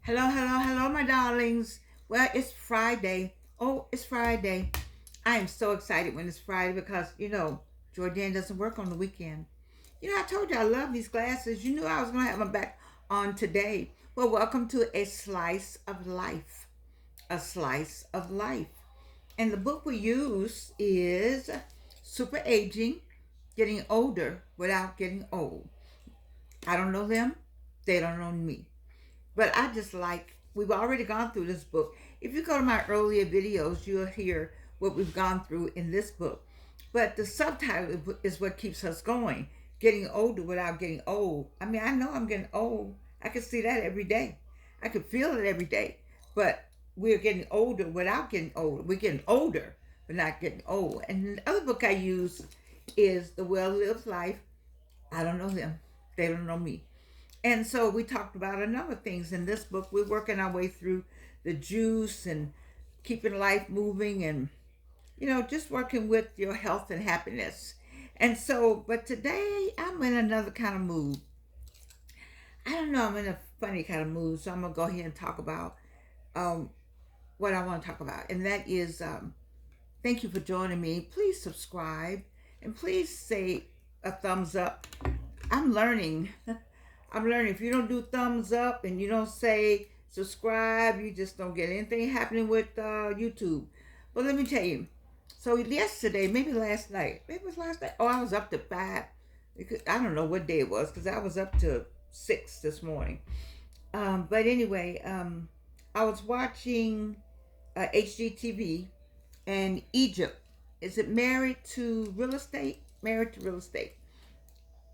Hello, hello, hello, my darlings. Well, it's Friday. Oh, it's Friday. I am so excited when it's Friday because, Jordan doesn't work on the weekend. I told you I love these glasses. You knew I was going to have them back on today. Well, welcome to A Slice of Life. A Slice of Life. And the book we use is Super Aging, Getting Older Without Getting Old. I don't know them, they don't know me. But I just like, we've already gone through this book. If you go to my earlier videos, you'll hear what we've gone through in this book. But the subtitle is what keeps us going, getting older without getting old. I mean, I know I'm getting old. I can see that every day. I can feel it every day. But we're getting older without getting older. We're getting older, but not getting old. And the other book I use is The Well Lived Life. I don't know them. They don't know me. And so we talked about a number of things in this book. We're working our way through the juice and keeping life moving and, just working with your health and happiness. And so, but today I'm in another kind of mood. I don't know, I'm in a funny kind of mood. So I'm going to go ahead and talk about um, what I want to talk about. And that is thank you for joining me. Please subscribe and please say a thumbs up. I'm learning. I'm learning. If you don't do thumbs up and you don't say subscribe, you just don't get anything happening with YouTube. But let me tell you. So yesterday, maybe last night, maybe it was last night. Oh, I was up to 5. I don't know what day it was because I was up to 6 this morning. But anyway, I was watching HGTV and Egypt. Is it Married to Real Estate? Married to Real Estate.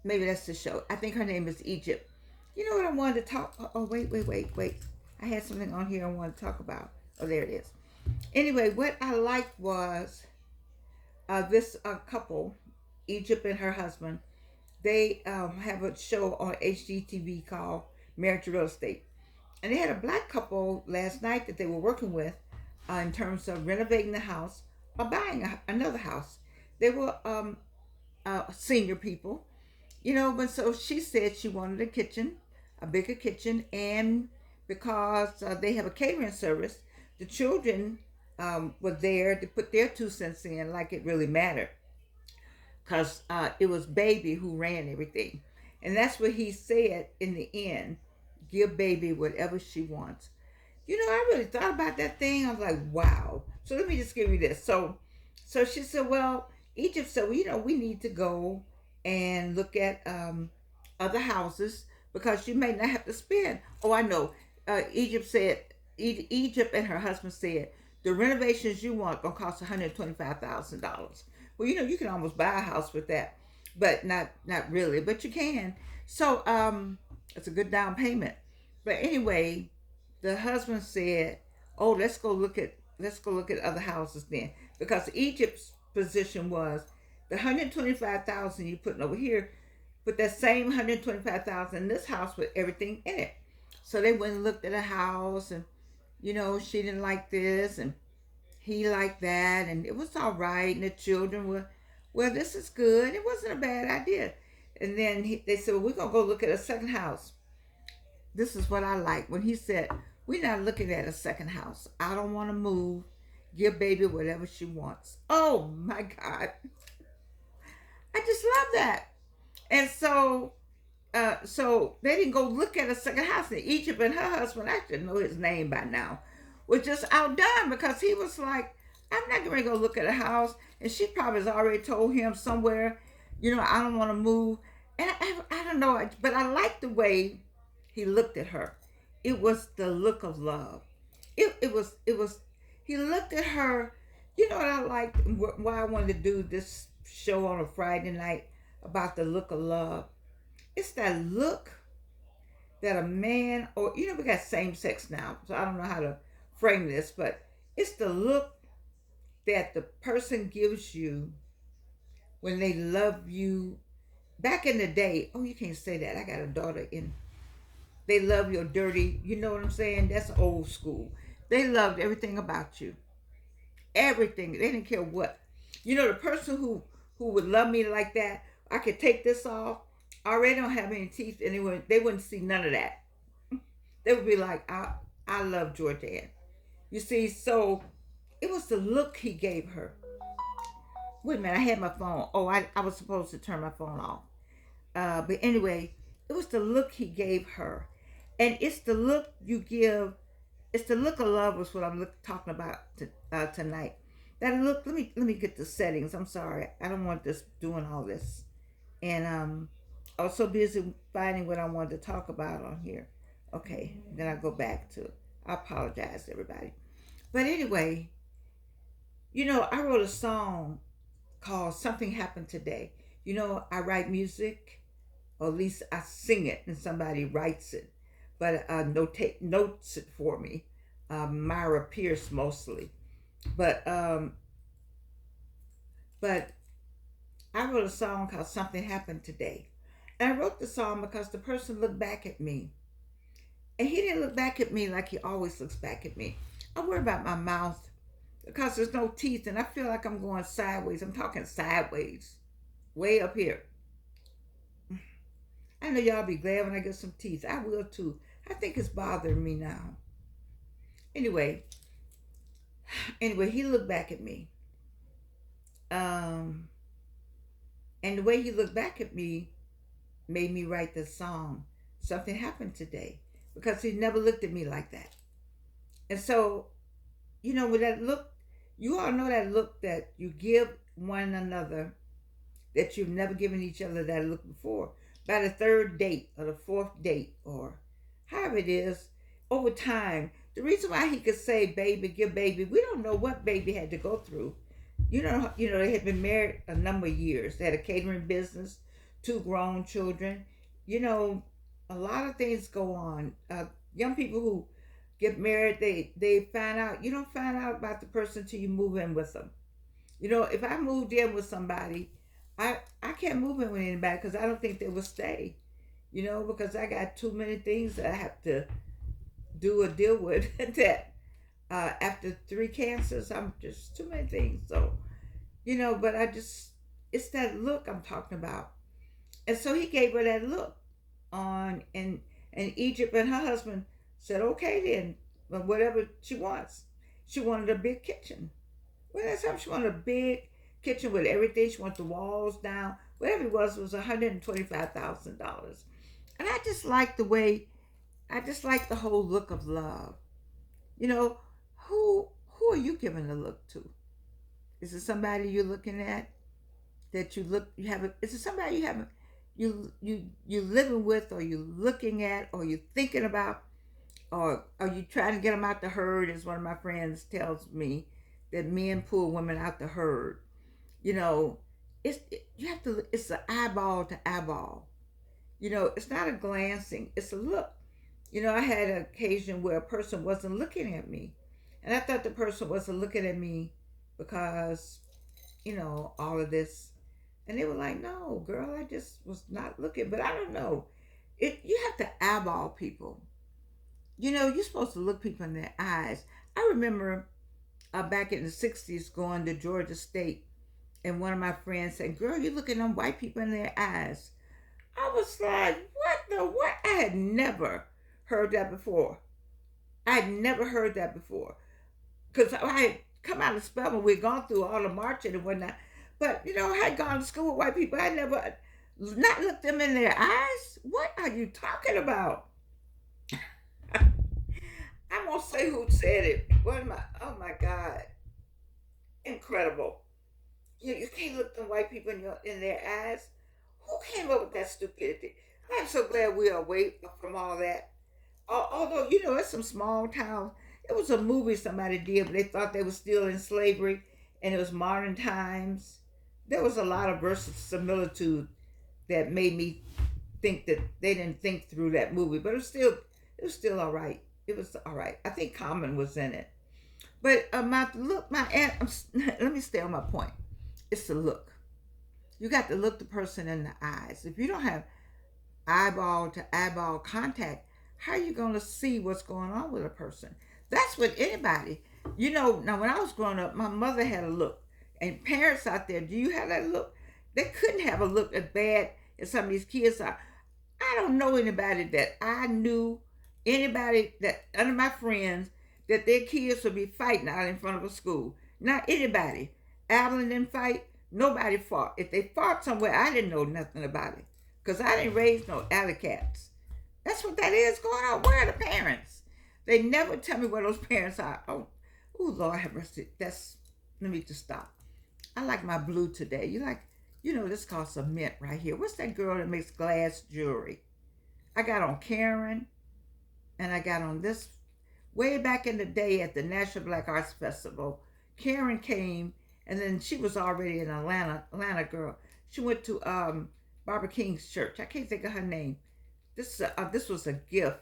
Maybe that's the show. I think her name is Egypt. You know what I wanted to talk? Oh, wait. I had something on here I wanted to talk about. Oh, there it is. Anyway, what I liked was this couple, Egypt and her husband. They have a show on HGTV called Married to Real Estate. And they had a black couple last night that they were working with in terms of renovating the house or buying another house. They were senior people, but so she said she wanted a kitchen, a bigger kitchen, and because they have a catering service, the children were there to put their 2 cents in, like it really mattered, because it was baby who ran everything, and that's what he said in the end. Give baby whatever she wants. I really thought about that thing. I was like, wow. So let me just give you this. So she said, well, Egypt said, well, we need to go and look at other houses because you may not have to spend. Oh, I know. Egypt and her husband said, the renovations you want gonna cost $125,000. Well, you can almost buy a house with that, but not really, but you can. So it's a good down payment. But anyway, the husband said, "Oh, let's go look at other houses then," because Egypt's position was the 125,000 you putting over here, put that same 125,000 in this house with everything in it. So they went and looked at a house, and she didn't like this, and he liked that, and it was all right. And the children were, well, this is good. It wasn't a bad idea. And then they said, well, we're gonna go look at a second house. This is what I like when he said, we're not looking at a second house. I don't want to move. Give baby whatever she wants. Oh my God. I just love that. And so they didn't go look at a second house in Egypt, and her husband, I should know his name by now, was just outdone because he was like, I'm not going to go look at a house. And she probably has already told him somewhere, I don't want to move. And I don't know, but I like the way he looked at her. It was the look of love. It was, he looked at her. You know what I liked, why I wanted to do this show on a Friday night about the look of love? It's that look that a man, or we got same sex now, so I don't know how to frame this, but it's the look that the person gives you when they love you. Back in the day, oh, you can't say that. I got a daughter in. They love your dirty. You know what I'm saying? That's old school. They loved everything about you. Everything. They didn't care what. The person who would love me like that, I could take this off. I already don't have any teeth, and they wouldn't see none of that. they would be like, I love Jordan. You see, so it was the look he gave her. Wait a minute, I had my phone. Oh, I was supposed to turn my phone off. But anyway, it was the look he gave her. And it's the look you give, it's the look of love was what I'm talking about tonight. That look, let me get the settings. I'm sorry. I don't want this doing all this. And I was so busy finding what I wanted to talk about on here. Okay, then I go back to, I apologize, everybody. But anyway, I wrote a song called Something Happened Today. I write music, or at least I sing it and somebody writes it, but notes it for me. Myra Pierce mostly, but but I wrote a song called Something Happened Today, and I wrote the song because the person looked back at me, and he didn't look back at me like he always looks back at me. I worry about my mouth because there's no teeth, and I feel like I'm going sideways. I'm talking sideways, way up here. I know y'all be glad when I get some teeth. I will too. I think it's bothering me now. Anyway, he looked back at me. And the way he looked back at me made me write the song. Something happened today, because he never looked at me like that. And so, with that look, you all know that look that you give one another that you've never given each other that look before. By the third date or the fourth date, or however it is, over time. The reason why he could say baby, give baby, we don't know what baby had to go through. They had been married a number of years. They had a catering business, 2 grown children. A lot of things go on. Young people who get married, they find out, you don't find out about the person till you move in with them. If I moved in with somebody, I can't move in with anybody because I don't think they will stay. Because I got too many things that I have to do or deal with that after 3 cancers, I'm just too many things. So, but it's that look I'm talking about. And so he gave her that look on in Egypt, and her husband said, okay then, but whatever she wants. She wanted a big kitchen. Well, that's how she wanted a big kitchen with everything. She wanted the walls down. Whatever it was $125,000. And I just like the whole look of love. Who are you giving a look to? Is it somebody you're looking at that is it somebody you living with, or you looking at, or you thinking about, or are you trying to get them out the herd, as one of my friends tells me, that men pull women out the herd. It's an eyeball to eyeball. It's not a glancing, it's a look. I had an occasion where a person wasn't looking at me, and I thought the person wasn't looking at me because, all of this. And they were like, no, girl, I just was not looking. But I don't know. You have to eyeball people. You're supposed to look people in their eyes. I remember back in the 60s going to Georgia State, and one of my friends said, girl, you're looking at white people in their eyes. I was like, what? I had never heard that before. I'd never heard that before. Because I had come out of Spelman, we'd gone through all the marching and whatnot. But, I had gone to school with white people. I never not looked them in their eyes. What are you talking about? I won't say who said it. Oh my God. Incredible. You can't look them white people in their eyes. Who came up with that stupidity? I'm so glad we are away from all that. Although, it's some small towns. It was a movie somebody did, but they thought they were still in slavery, and it was modern times. There was a lot of verisimilitude that made me think that they didn't think through that movie, but it was still all right. It was all right. I think Common was in it. But let me stay on my point. It's the look. You got to look the person in the eyes. If you don't have eyeball to eyeball contact, how are you going to see what's going on with a person? That's with anybody. Now when I was growing up, my mother had a look. And parents out there, do you have that look? They couldn't have a look as bad as some of these kids are. I don't know anybody that I knew anybody that under my friends that their kids would be fighting out in front of a school. Not anybody. Avalon didn't fight. Nobody fought. If they fought somewhere, I didn't know nothing about it. Because I didn't raise no alley cats. That's what that is going on. Where are the parents? They never tell me where those parents are. Oh, Lord have mercy. Let me just stop. I like my blue today. This called cement right here. What's that girl that makes glass jewelry? I got on Karen, and I got on this way back in the day at the National Black Arts Festival. Karen came, and then she was already an Atlanta girl. She went to Barbara King's church. I can't think of her name. This was a gift.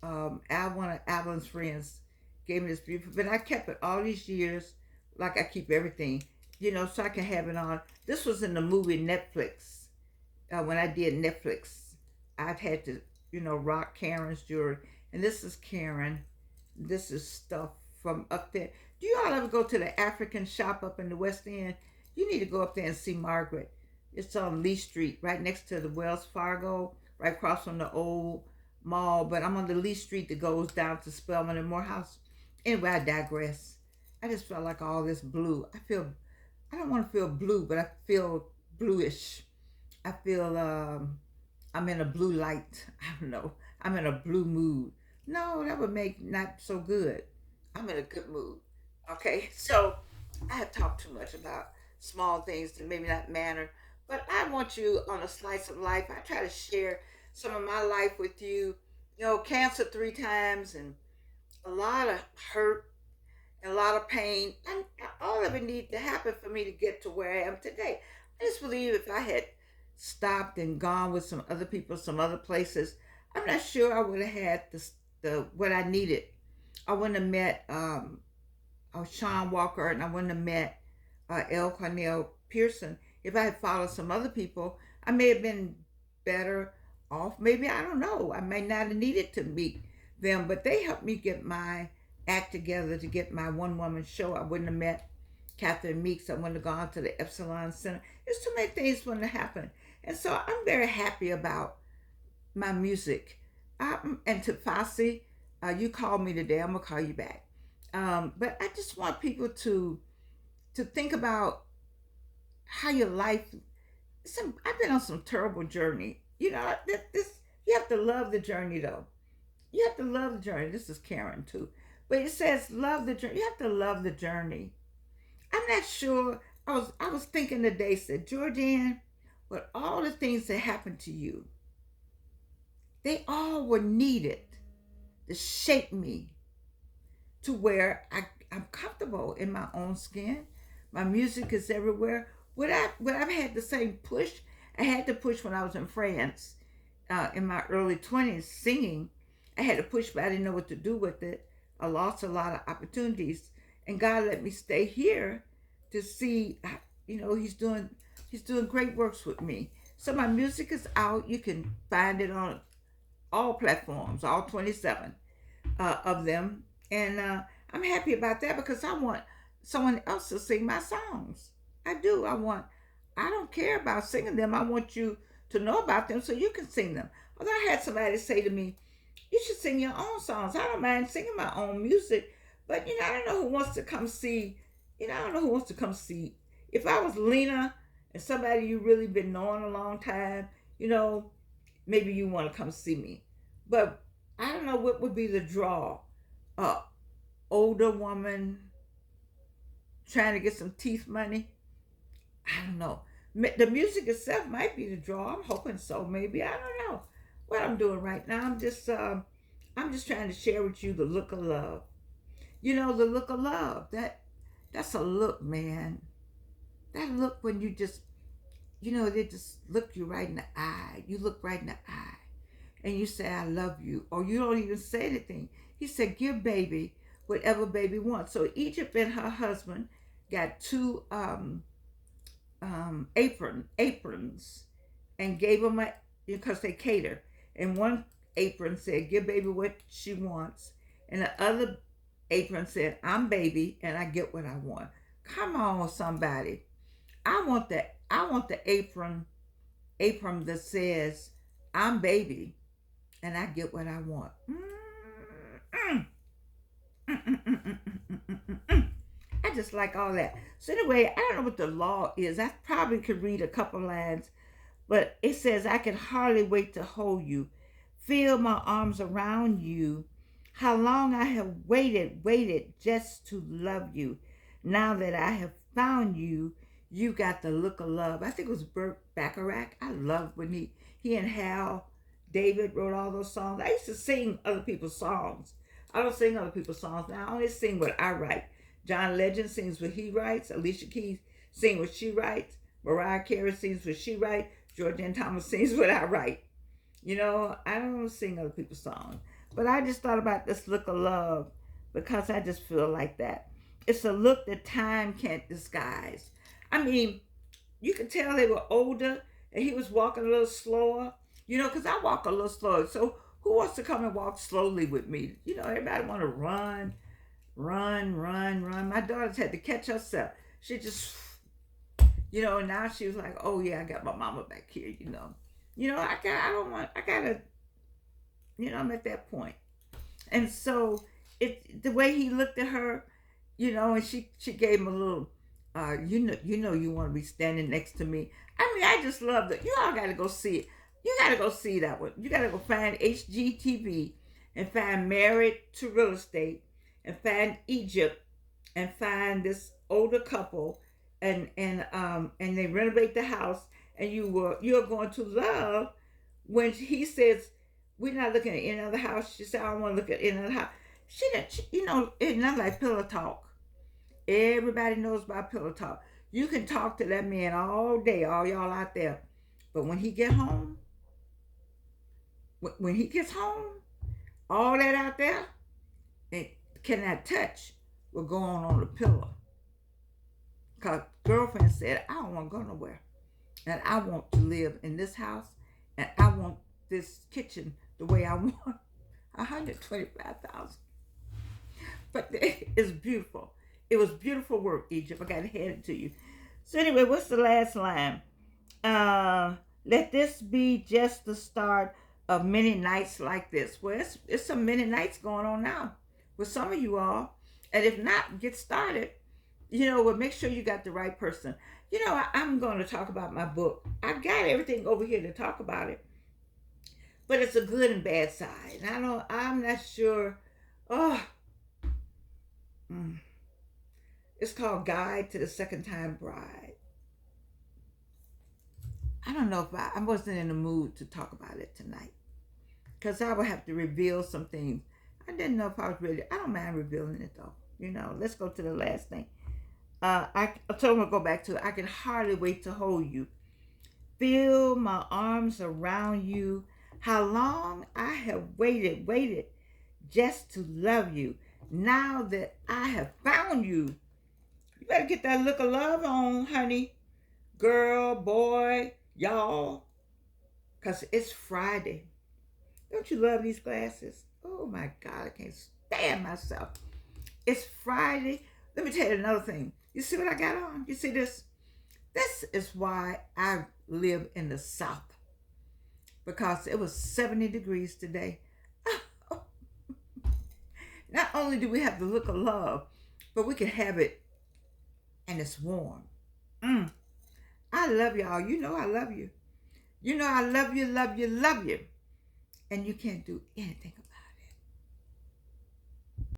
One of Avalon's friends gave me this beautiful, but I kept it all these years, like I keep everything, so I can have it on. This was in the movie Netflix. When I did Netflix, I've had to, rock Karen's jewelry. And this is Karen. This is stuff from up there. Do you all ever go to the African shop up in the West End? You need to go up there and see Margaret. It's on Lee Street, right next to the Wells Fargo, right across from the old mall. But I'm on the Lee Street that goes down to Spelman and Morehouse. Anyway, I digress. I just felt like all this blue. I don't want to feel blue, but I feel bluish. I feel I'm in a blue light. I don't know. I'm in a blue mood. No, that would make not so good. I'm in a good mood. Okay, so I have talked too much about small things that maybe not matter, but I want you on a slice of life. I try to share some of my life with you. Cancer 3 times and a lot of hurt and a lot of pain. And all of it needed to happen for me to get to where I am today. I just believe if I had stopped and gone with some other people, some other places, I'm not sure I would have had the what I needed. I wouldn't have met Sean Walker, and I wouldn't have met L. Cornell Pearson. If I had followed some other people, I may have been better off. Maybe, I don't know. I may not have needed to meet them, but they helped me get my act together to get my one-woman show. I wouldn't have met Catherine Meeks. I wouldn't have gone to the Epsilon Center. There's too many things wouldn't have happened. And so I'm very happy about my music. And to Fossey, you called me today. I'm going to call you back. But I just want people to think about how your life. I've been on some terrible journey. You have to love the journey, though. You have to love the journey. This is Karen too, but it says love the journey. You have to love the journey. I'm not sure. I was thinking today. Said Jordan, with all the things that happened to you, they all were needed to shape me to where I'm comfortable in my own skin. My music is everywhere. Would I've had the same push? I had to push when I was in France in my early 20s singing. I had to push, but I didn't know what to do with it. I lost a lot of opportunities, and God let me stay here to see. He's doing great works with me. So my music is out. You can find it on all platforms, all 27 of them, and I'm happy about that because I want someone else to sing my songs. I do. I don't care about singing them. I want you to know about them so you can sing them. Although I had somebody say to me, you should sing your own songs. I don't mind singing my own music, but I don't know who wants to come see. I don't know who wants to come see. If I was Lena and somebody you really been knowing a long time, maybe you want to come see me. But I don't know what would be the draw. Older woman trying to get some teeth money. I don't know. The music itself might be the draw. I'm hoping so. Maybe, I don't know what I'm doing right now. I'm just trying to share with you the look of love. The look of love. That's a look, man. That look when you just, they just look you right in the eye. You look right in the eye, and you say, "I love you," or you don't even say anything. He said, "Give baby whatever baby wants." So Egypt and her husband got 2 aprons and gave them because they cater. And one apron said, "Give baby what she wants," and the other apron said, "I'm baby and I get what I want." Come on, somebody. I want the apron that says, "I'm baby and I get what I want." just like all that. So anyway, I don't know what the law is. I probably could read a couple lines, but it says, I can hardly wait to hold you, feel my arms around you. How long I have waited just to love you. Now that I have found you, you got the look of love. I think it was Burt Bacharach. I love when he and Hal David wrote all those songs. I used to sing other people's songs. I don't sing other people's songs now. I only sing what I write. John Legend sings what he writes. Alicia Keys sings what she writes. Mariah Carey sings what she writes. Georgianne Thomas sings what I write. You know, I don't sing other people's songs. But I just thought about this look of love because I just feel like that. It's a look that time can't disguise. I mean, you could tell they were older and he was walking a little slower. You know, because I walk a little slower. So who wants to come and walk slowly with me? You know, everybody want to run. My daughter's had to catch herself. She just, you know, now she was like, oh yeah, I got my mama back here, you know. You know, I gotta, you know, I'm at that point. And so the way he looked at her, you know, and she gave him a little, you want to be standing next to me. I mean, I just love that. You all got to go see it. You got to go see that one. You got to go find HGTV and find Married to Real Estate and find Egypt and find this older couple and they renovate the house and you're going to love when he says, we're not looking at any other house. She said, I don't want to look at any other house. You know, it's not like pillow talk. Everybody knows about pillow talk. You can talk to that man all day, all y'all out there. But when he gets home, all that out there, it cannot touch will go on the pillow. Because girlfriend said, I don't want to go nowhere. And I want to live in this house. And I want this kitchen the way I want. $125,000. But it's beautiful. It was beautiful work, Egypt. I got to hand it to you. So anyway, what's the last line? Let this be just the start of many nights like this. Well, it's some many nights going on now with some of you all. And if not, get started. You know, well, make sure you got the right person. You know, I'm going to talk about my book. I've got everything over here to talk about it. But it's a good and bad side. And I'm not sure. It's called Guide to the Second Time Bride. I don't know if I wasn't in the mood to talk about it tonight. Because I would have to reveal some things. I didn't know if I was ready. I don't mind revealing it though. You know, let's go to the last thing. I told him to go back to it. I can hardly wait to hold you. Feel my arms around you. How long I have waited just to love you. Now that I have found you. You better get that look of love on, honey. Girl, boy, y'all. Because it's Friday. Don't you love these glasses? Oh my God, I can't stand myself. It's Friday. Let me tell you another thing. You see what I got on? You see this? This is why I live in the South. Because it was 70 degrees today. Not only do we have the look of love, but we can have it and it's warm. I love y'all. You know I love you. You know I love you. And you can't do anything about it.